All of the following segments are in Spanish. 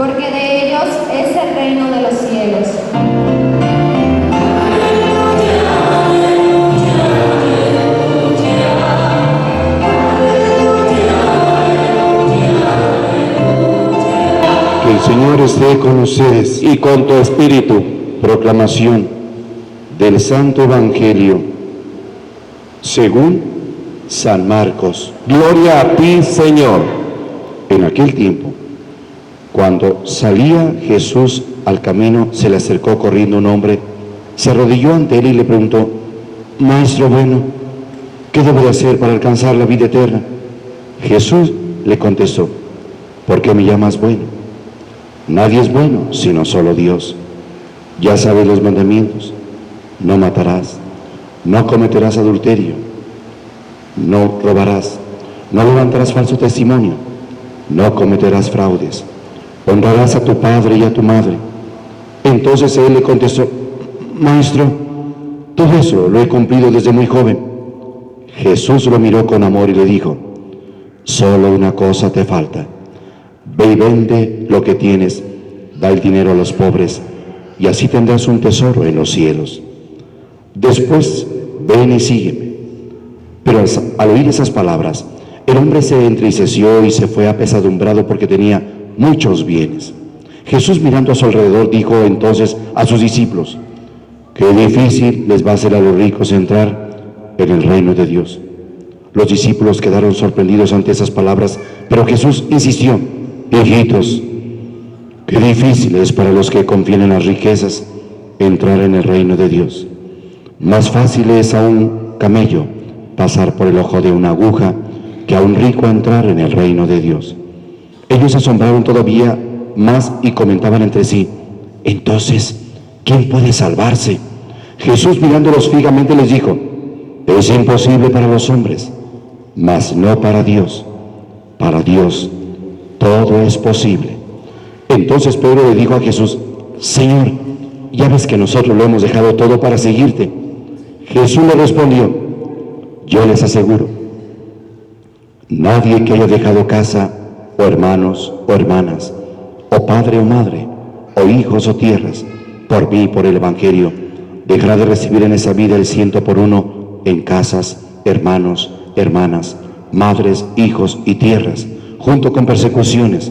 porque de ellos es el reino de los cielos. Que el Señor esté con ustedes y con tu espíritu. Proclamación del Santo Evangelio según San Marcos. Gloria a ti, Señor. En aquel tiempo, cuando salía Jesús al camino, se le acercó corriendo un hombre, se arrodilló ante él y le preguntó: Maestro bueno, ¿qué debo de hacer para alcanzar la vida eterna? Jesús le contestó: ¿por qué me llamas bueno? Nadie es bueno sino solo Dios. Ya sabes los mandamientos: no matarás, no cometerás adulterio, no robarás, no levantarás falso testimonio, no cometerás fraudes, honrarás a tu padre y a tu madre. Entonces él le contestó: Maestro, todo eso lo he cumplido desde muy joven. Jesús lo miró con amor y le dijo: solo una cosa te falta. Ve y vende lo que tienes, da el dinero a los pobres, y así tendrás un tesoro en los cielos. Después, ven y sígueme. Pero al oír esas palabras, el hombre se entristeció y se fue apesadumbrado porque tenía muchos bienes. Jesús, mirando a su alrededor, dijo entonces a sus discípulos: qué difícil les va a ser a los ricos entrar en el reino de Dios. Los discípulos quedaron sorprendidos ante esas palabras, pero Jesús insistió: hijitos, qué difícil es para los que confían en las riquezas entrar en el reino de Dios. Más fácil es a un camello pasar por el ojo de una aguja que a un rico entrar en el reino de Dios. Ellos se asombraron todavía más y comentaban entre sí: entonces, ¿quién puede salvarse? Jesús, mirándolos fijamente, les dijo: es imposible para los hombres, mas no para Dios. Para Dios todo es posible. Entonces Pedro le dijo a Jesús: Señor, ya ves que nosotros lo hemos dejado todo para seguirte. Jesús le respondió: yo les aseguro, nadie que haya dejado casa, o hermanos, o hermanas, o padre o madre, o hijos o tierras, por mí y por el Evangelio, dejará de recibir en esa vida el 100 por uno en casas, hermanos, hermanas, madres, hijos y tierras, junto con persecuciones,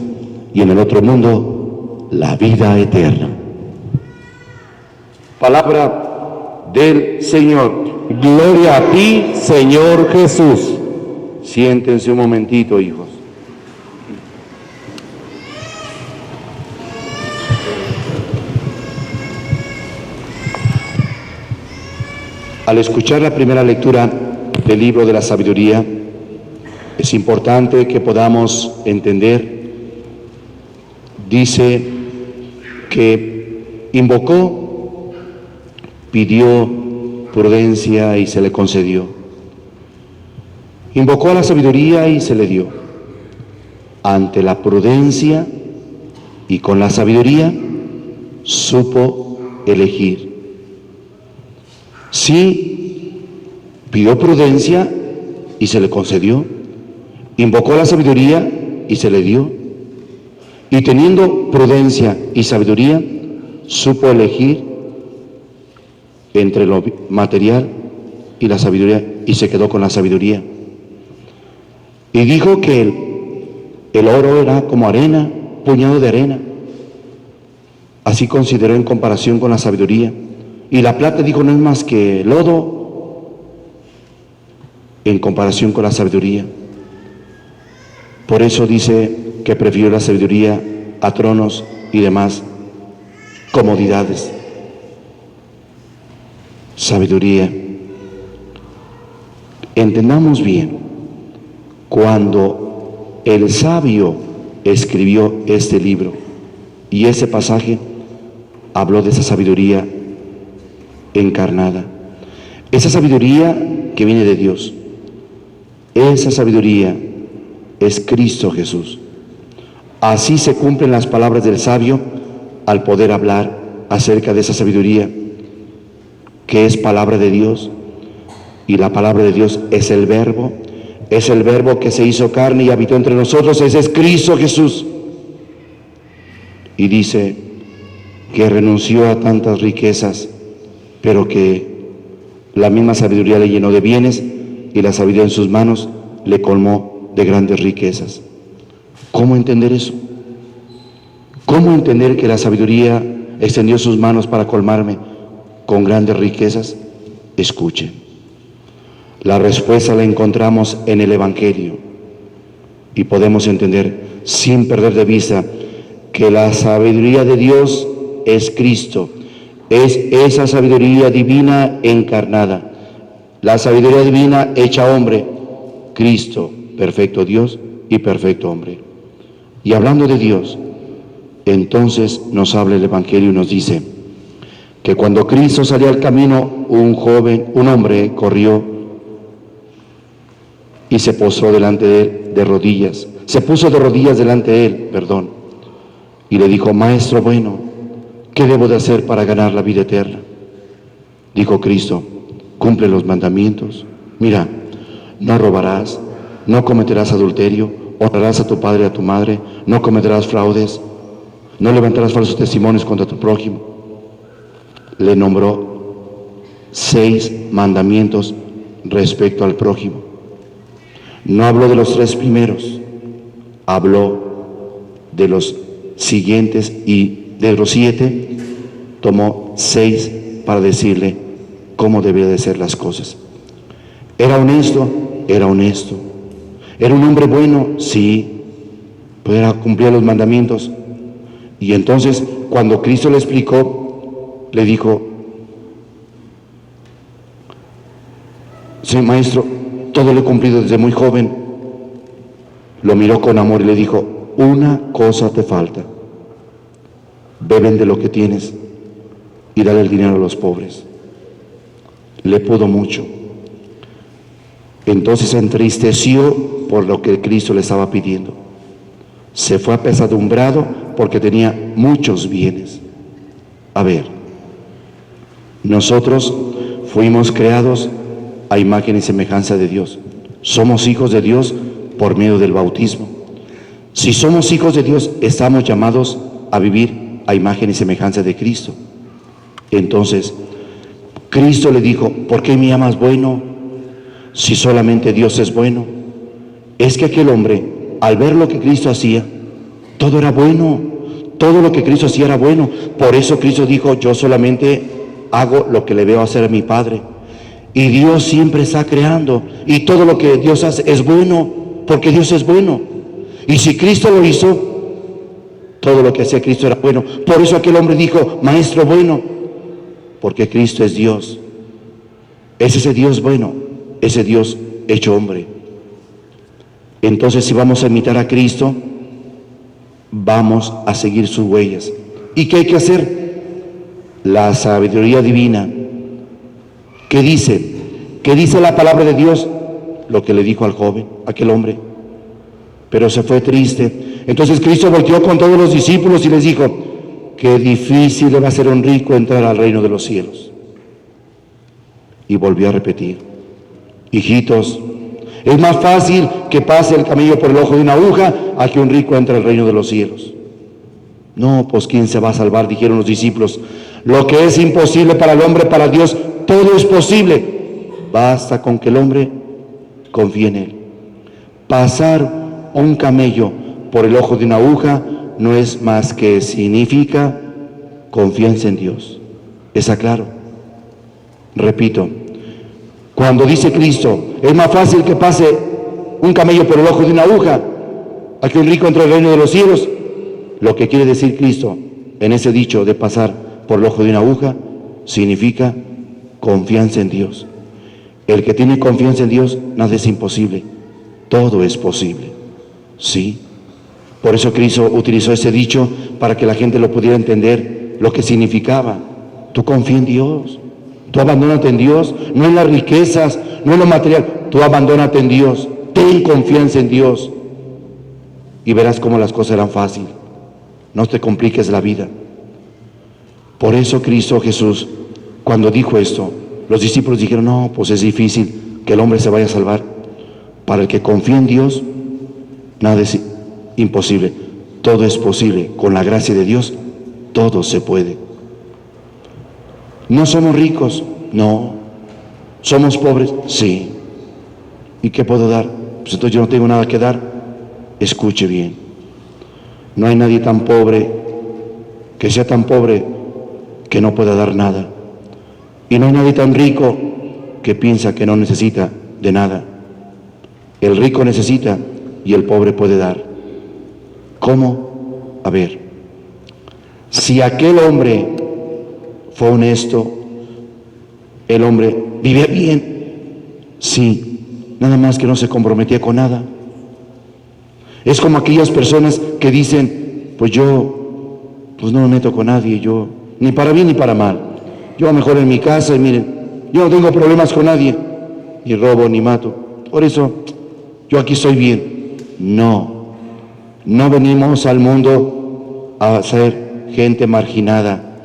y en el otro mundo, la vida eterna. Palabra del Señor. Gloria a ti, Señor Jesús. Siéntense un momentito, hijos. Al escuchar la primera lectura del libro de la sabiduría, es importante que podamos entender. Dice que invocó, pidió prudencia y se le concedió. Invocó a la sabiduría y se le dio. Ante la prudencia y con la sabiduría supo elegir. Sí, pidió prudencia y se le concedió. Invocó la sabiduría y se le dio. Y teniendo prudencia y sabiduría, supo elegir entre lo material y la sabiduría, y se quedó con la sabiduría. Y dijo que el oro era como arena, puñado de arena. Así consideró en comparación con la sabiduría. Y la plata, dijo, no es más que lodo en comparación con la sabiduría. Por eso dice que prefirió la sabiduría a tronos y demás comodidades. Sabiduría. Entendamos bien, cuando el sabio escribió este libro y ese pasaje, habló de esa sabiduría encarnada, esa sabiduría que viene de Dios. Esa sabiduría es Cristo Jesús. Así se cumplen las palabras del sabio al poder hablar acerca de esa sabiduría, que es palabra de Dios, y la palabra de Dios es el verbo que se hizo carne y habitó entre nosotros. Ese es Cristo Jesús. y dice que renunció a tantas riquezas, pero que la misma sabiduría le llenó de bienes y la sabiduría en sus manos le colmó de grandes riquezas. ¿Cómo entender eso? ¿Cómo entender que la sabiduría extendió sus manos para colmarme con grandes riquezas? Escuchen. La respuesta la encontramos en el Evangelio y podemos entender sin perder de vista que la sabiduría de Dios es Cristo, es esa sabiduría divina encarnada, la sabiduría divina hecha hombre, Cristo, perfecto Dios y perfecto hombre. Y hablando de Dios, entonces nos habla el Evangelio y nos dice que cuando Cristo salió al camino, un hombre corrió y se puso delante de él de rodillas, delante de él, y le dijo: Maestro bueno, ¿qué debo de hacer para ganar la vida eterna? Dijo Cristo: cumple los mandamientos. Mira, no robarás, no cometerás adulterio, honrarás a tu padre y a tu madre, no cometerás fraudes, no levantarás falsos testimonios contra tu prójimo. Le nombró 6 mandamientos respecto al prójimo. No habló de los 3 primeros, habló de los siguientes, y de los 7 tomó 6 para decirle cómo debía de ser las cosas. ¿Era honesto? Era honesto. ¿Era un hombre bueno? Sí, pues cumplía los mandamientos. Y entonces, cuando Cristo le explicó, le dijo: sí, maestro, todo lo he cumplido desde muy joven. Lo miró con amor y le dijo: una cosa te falta. Ve, vende lo que tienes y dale el dinero a los pobres. Le pudo mucho. Entonces se entristeció por lo que Cristo le estaba pidiendo. Se fue apesadumbrado porque tenía muchos bienes. A ver, nosotros fuimos creados a imagen y semejanza de Dios. Somos hijos de Dios por medio del bautismo. Si somos hijos de Dios, estamos llamados a vivir a imagen y semejanza de Cristo. Entonces, Cristo le dijo: ¿por qué me llamas bueno si solamente Dios es bueno? Es que aquel hombre, al ver lo que Cristo hacía, todo era bueno, todo lo que Cristo hacía era bueno. Por eso Cristo dijo: yo solamente hago lo que le veo hacer a mi Padre. Y Dios siempre está creando, y todo lo que Dios hace es bueno, porque Dios es bueno. Y si Cristo lo hizo, todo lo que hacía Cristo era bueno. Por eso aquel hombre dijo: maestro bueno, porque Cristo es Dios. Es ese Dios bueno, ese Dios hecho hombre. Entonces, si vamos a imitar a Cristo, vamos a seguir sus huellas. ¿Y qué hay que hacer? La sabiduría divina. ¿Qué dice? ¿Qué dice la palabra de Dios? Lo que le dijo al joven, aquel hombre. Pero se fue triste. Entonces Cristo volteó con todos los discípulos y les dijo: qué difícil va a ser un rico entrar al reino de los cielos. Y volvió a repetir: hijitos, es más fácil que pase el camello por el ojo de una aguja a que un rico entre al reino de los cielos. No, pues ¿quién se va a salvar?, dijeron los discípulos. Lo que es imposible para el hombre, para Dios todo es posible. Basta con que el hombre confíe en Él. Pasar un camello por el ojo de una aguja no es más que significa confianza en Dios. ¿Está claro? Repito, cuando dice Cristo: es más fácil que pase un camello por el ojo de una aguja a que un rico entre al reino de los cielos, lo que quiere decir Cristo en ese dicho de pasar por el ojo de una aguja significa confianza en Dios. El que tiene confianza en Dios, nada es imposible, todo es posible. Sí, por eso Cristo utilizó ese dicho para que la gente lo pudiera entender, lo que significaba. Tú confía en Dios, tú abandónate en Dios, no en las riquezas, no en lo material, tú abandónate en Dios, ten confianza en Dios y verás cómo las cosas eran fáciles. No te compliques la vida. Por eso Cristo Jesús, cuando dijo esto, los discípulos dijeron: no, pues es difícil que el hombre se vaya a salvar. Para el que confía en Dios, nada es imposible. todo es posible. Con la gracia de Dios, todo se puede. ¿No somos ricos? No. ¿Somos pobres? Sí. ¿Y qué puedo dar? Pues entonces yo no tengo nada que dar. Escuche bien. No hay nadie tan pobre, que sea tan pobre, que no pueda dar nada. Y no hay nadie tan rico que piensa que no necesita de nada. El rico necesita y el pobre puede dar. ¿Cómo? A ver, si aquel hombre fue honesto, el hombre vivía bien, sí, nada más que no se comprometía con nada. Es como aquellas personas que dicen, pues yo, pues no me meto con nadie, yo, ni para bien ni para mal. Yo mejor en mi casa y miren, yo no tengo problemas con nadie, ni robo ni mato. Por eso, yo aquí estoy bien. No, no venimos al mundo a ser gente marginada,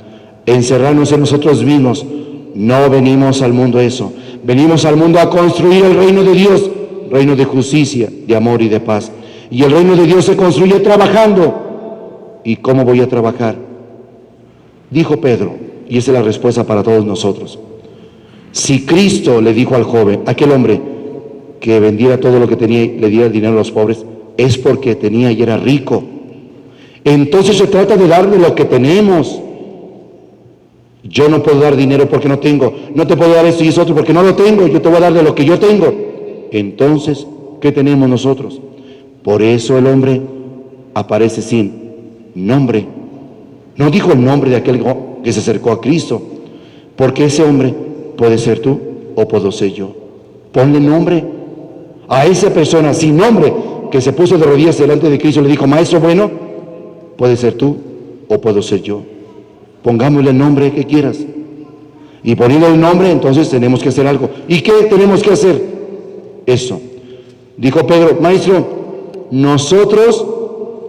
encerrarnos en nosotros mismos. No venimos al mundo a eso. Venimos al mundo a construir el reino de Dios, reino de justicia, de amor y de paz. Y el reino de Dios se construye trabajando. ¿Y cómo voy a trabajar? Dijo Pedro, y esa es la respuesta para todos nosotros. Si Cristo le dijo al joven, aquel hombre, que vendiera todo lo que tenía y le diera dinero a los pobres, es porque tenía y era rico. Entonces se trata de darle lo que tenemos. Yo no puedo dar dinero porque no tengo. No te puedo dar esto y eso otro porque no lo tengo. Yo te voy a dar de lo que yo tengo. Entonces, ¿qué tenemos nosotros? Por eso el hombre aparece sin nombre. No dijo el nombre de aquel que se acercó a Cristo, porque ese hombre puede ser tú o puedo ser yo. Ponle nombre a esa persona sin nombre que se puso de rodillas delante de Cristo y le dijo, maestro bueno, puede ser tú o puedo ser yo. Pongámosle el nombre que quieras. Y poniendo el nombre, entonces tenemos que hacer algo. ¿Y qué tenemos que hacer? Eso. Dijo Pedro, maestro, nosotros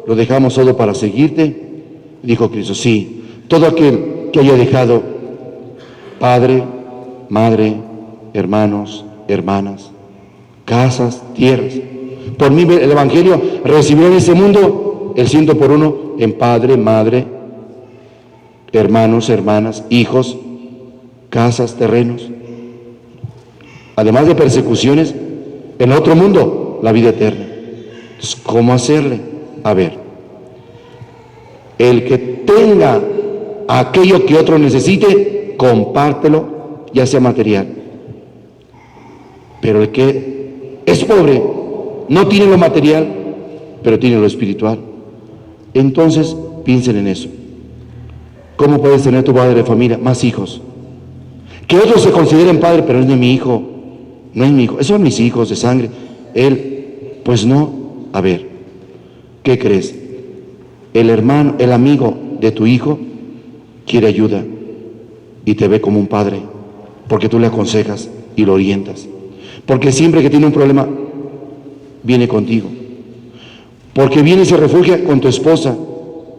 lo dejamos todo para seguirte. Dijo Cristo, sí, todo aquel que haya dejado padre, madre, hermanos, hermanas, casas, tierras. Por mí el Evangelio recibió en ese mundo el 100 por 1 en padre, madre, hermanos, hermanas, hijos, casas, terrenos. Además de persecuciones, en otro mundo, la vida eterna. Entonces, ¿cómo hacerle? A ver, el que tenga aquello que otro necesite, compártelo, ya sea material. Pero el que es pobre, no tiene lo material, pero tiene lo espiritual. Entonces, piensen en eso. ¿Cómo puedes tener tu padre de familia? Más hijos. Que otros se consideren padre, pero es de mi hijo. No es mi hijo, esos son mis hijos de sangre. Él, pues no. A ver, ¿qué crees? El hermano, el amigo de tu hijo quiere ayuda y te ve como un padre, porque tú le aconsejas y lo orientas. Porque siempre que tiene un problema, viene contigo. Porque viene y se refugia con tu esposa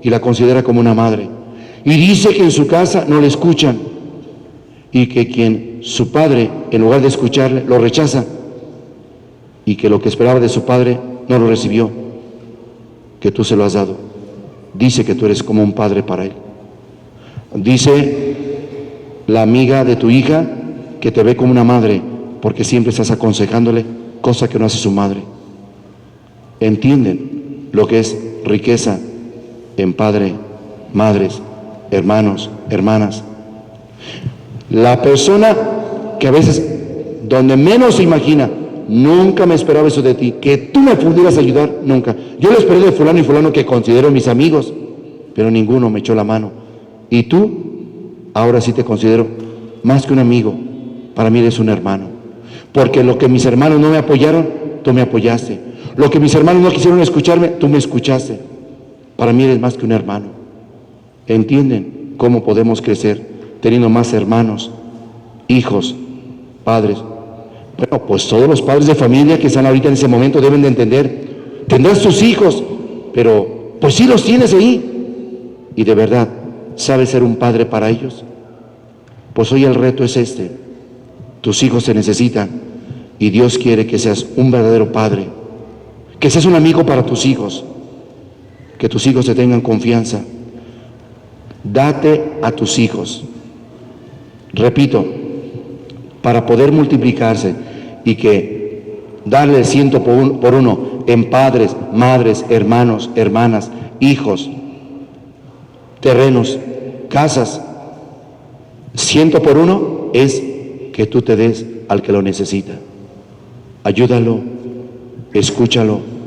y la considera como una madre. Y dice que en su casa no le escuchan y que quien su padre, en lugar de escucharle, lo rechaza y que lo que esperaba de su padre no lo recibió, que tú se lo has dado. Dice que tú eres como un padre para él. Dice la amiga de tu hija que te ve como una madre porque siempre estás aconsejándole cosa que no hace su madre. ¿Entienden lo que es riqueza en padre, madres, hermanos, hermanas? La persona que a veces, donde menos se imagina, nunca me esperaba eso de ti, que tú me pudieras ayudar, nunca. Yo lo esperé de fulano y fulano que considero mis amigos, pero ninguno me echó la mano. Y tú, ahora sí te considero más que un amigo, para mí eres un hermano. Porque lo que mis hermanos no me apoyaron, tú me apoyaste. Lo que mis hermanos no quisieron escucharme, tú me escuchaste. Para mí eres más que un hermano. ¿Entienden cómo podemos crecer teniendo más hermanos, hijos, padres? Bueno, pues todos los padres de familia que están ahorita en ese momento deben de entender, tendrás tus hijos, pero pues sí los tienes ahí. Y de verdad, ¿sabes ser un padre para ellos? Pues hoy el reto es este. Tus hijos te necesitan y Dios quiere que seas un verdadero padre, que seas un amigo para tus hijos, que tus hijos te tengan confianza. Date a tus hijos. Repito, para poder multiplicarse y que darle el 100 por uno en padres, madres, hermanos, hermanas, hijos, terrenos, casas, 100 por uno es que tú te des al que lo necesita. Ayúdalo, escúchalo.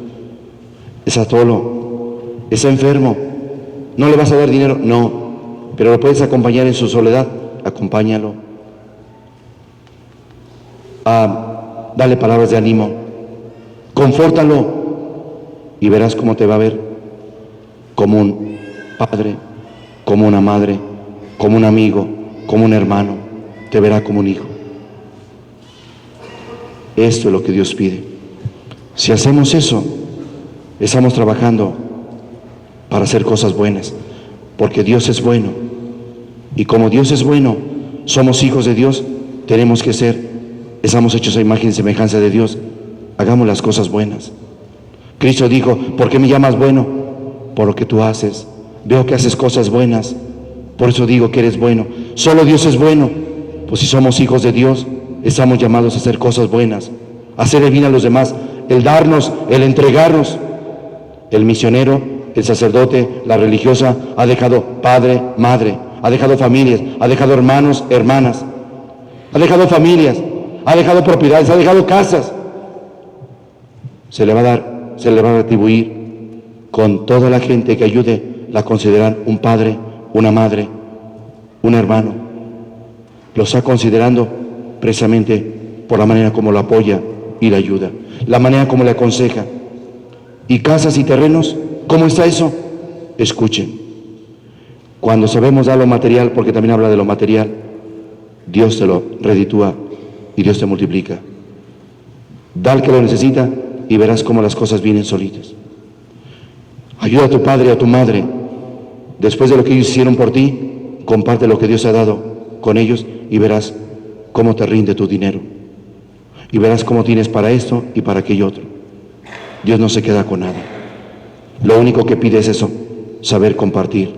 Está solo, está enfermo, no le vas a dar dinero, no, pero lo puedes acompañar en su soledad, acompáñalo. Dale palabras de ánimo, confórtalo y verás cómo te va a ver como un padre, como una madre, como un amigo, como un hermano, te verá como un hijo. Esto es lo que Dios pide. Si hacemos eso, estamos trabajando para hacer cosas buenas, porque Dios es bueno. Y como Dios es bueno, somos hijos de Dios, tenemos que ser, estamos hechos a imagen y semejanza de Dios, hagamos las cosas buenas. Cristo dijo, ¿por qué me llamas bueno? Por lo que tú haces. Veo que haces cosas buenas, por eso digo que eres bueno. Solo Dios es bueno. Pues si somos hijos de Dios, estamos llamados a hacer cosas buenas, a hacer el bien a los demás, el darnos, el entregarnos. El misionero, el sacerdote, la religiosa ha dejado padre, madre, ha dejado familias, ha dejado hermanos, hermanas, ha dejado familias, ha dejado propiedades, ha dejado casas. Se le va a dar, se le va a retribuir con toda la gente que ayude, la consideran un padre, una madre, un hermano. Lo está considerando precisamente por la manera como lo apoya y le ayuda, la manera como le aconseja. Y casas y terrenos, ¿cómo está eso? Escuchen. Cuando sabemos dar lo material, porque también habla de lo material, Dios te lo reditúa y Dios te multiplica. Da al que lo necesita y verás cómo las cosas vienen solitas. Ayuda a tu padre y a tu madre. Después de lo que ellos hicieron por ti, comparte lo que Dios ha dado con ellos y verás cómo te rinde tu dinero. Y verás cómo tienes para esto y para aquello otro. Dios no se queda con nada. Lo único que pide es eso, saber compartir.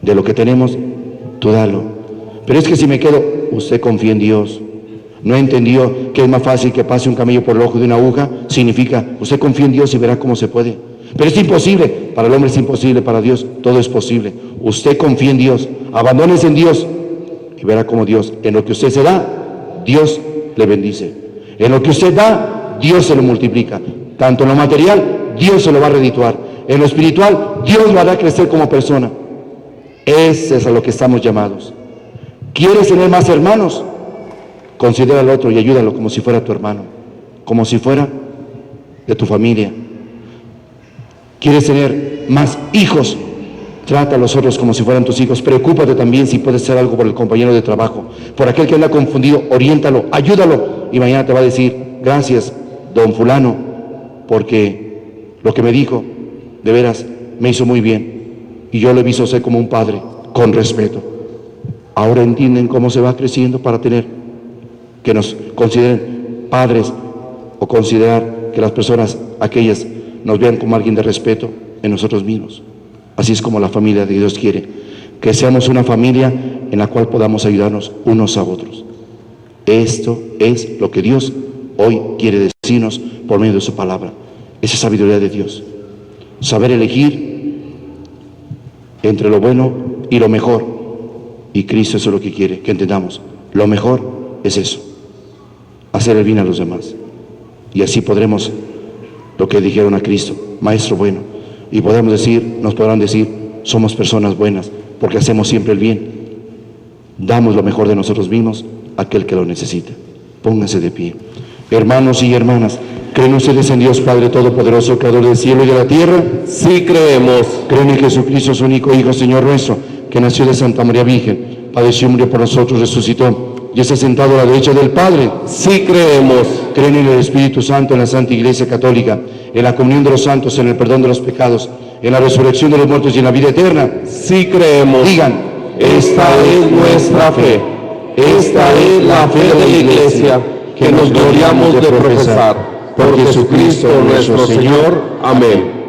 De lo que tenemos, tú dalo. Pero es que si me quedo, usted confía en Dios. No entendió que es más fácil que pase un camello por el ojo de una aguja. Significa, usted confía en Dios y verá cómo se puede. Pero es imposible. Para el hombre es imposible, para Dios todo es posible. Usted confía en Dios, abandónese en Dios y verá cómo Dios, en lo que usted se da, Dios le bendice. En lo que usted da, Dios se lo multiplica. Tanto en lo material, Dios se lo va a redituar. En lo espiritual, Dios lo hará crecer como persona. Ese es a lo que estamos llamados. ¿Quieres tener más hermanos? Considera al otro y ayúdalo como si fuera tu hermano, como si fuera de tu familia. ¿Quieres tener más hijos? Trata a los otros como si fueran tus hijos. Preocúpate también si puedes hacer algo por el compañero de trabajo. Por aquel que anda confundido, oriéntalo, ayúdalo. Y mañana te va a decir, gracias, don fulano, porque lo que me dijo, de veras, me hizo muy bien. Y yo lo he visto ser como un padre, con respeto. Ahora entienden cómo se va creciendo para tener, que nos consideren padres o considerar que las personas, aquellas, nos vean como alguien de respeto en nosotros mismos. Así es como la familia de Dios quiere, que seamos una familia en la cual podamos ayudarnos unos a otros. Esto es lo que Dios hoy quiere decirnos por medio de su palabra. Esa es sabiduría de Dios. Saber elegir entre lo bueno y lo mejor. Y Cristo eso es lo que quiere, que entendamos. Lo mejor es eso, hacer el bien a los demás. Y así podremos, lo que dijeron a Cristo, Maestro bueno. Y podremos decir, nos podrán decir, somos personas buenas, porque hacemos siempre el bien. Damos lo mejor de nosotros mismos a aquel que lo necesita. Pónganse de pie. Hermanos y hermanas, ¿creen ustedes en Dios Padre Todopoderoso, Creador del cielo y de la tierra? Sí creemos. ¿Creen en Jesucristo, su único Hijo, Señor nuestro, que nació de Santa María Virgen, padeció y murió por nosotros, resucitó y está sentado a la derecha del Padre? Sí creemos. ¿Creen en el Espíritu Santo, en la Santa Iglesia Católica, en la comunión de los santos, en el perdón de los pecados, en la resurrección de los muertos y en la vida eterna? Sí creemos. Digan, esta es nuestra fe. Esta es la fe de la Iglesia que nos gloriamos de profesar. Por Jesucristo nuestro Señor. Amén.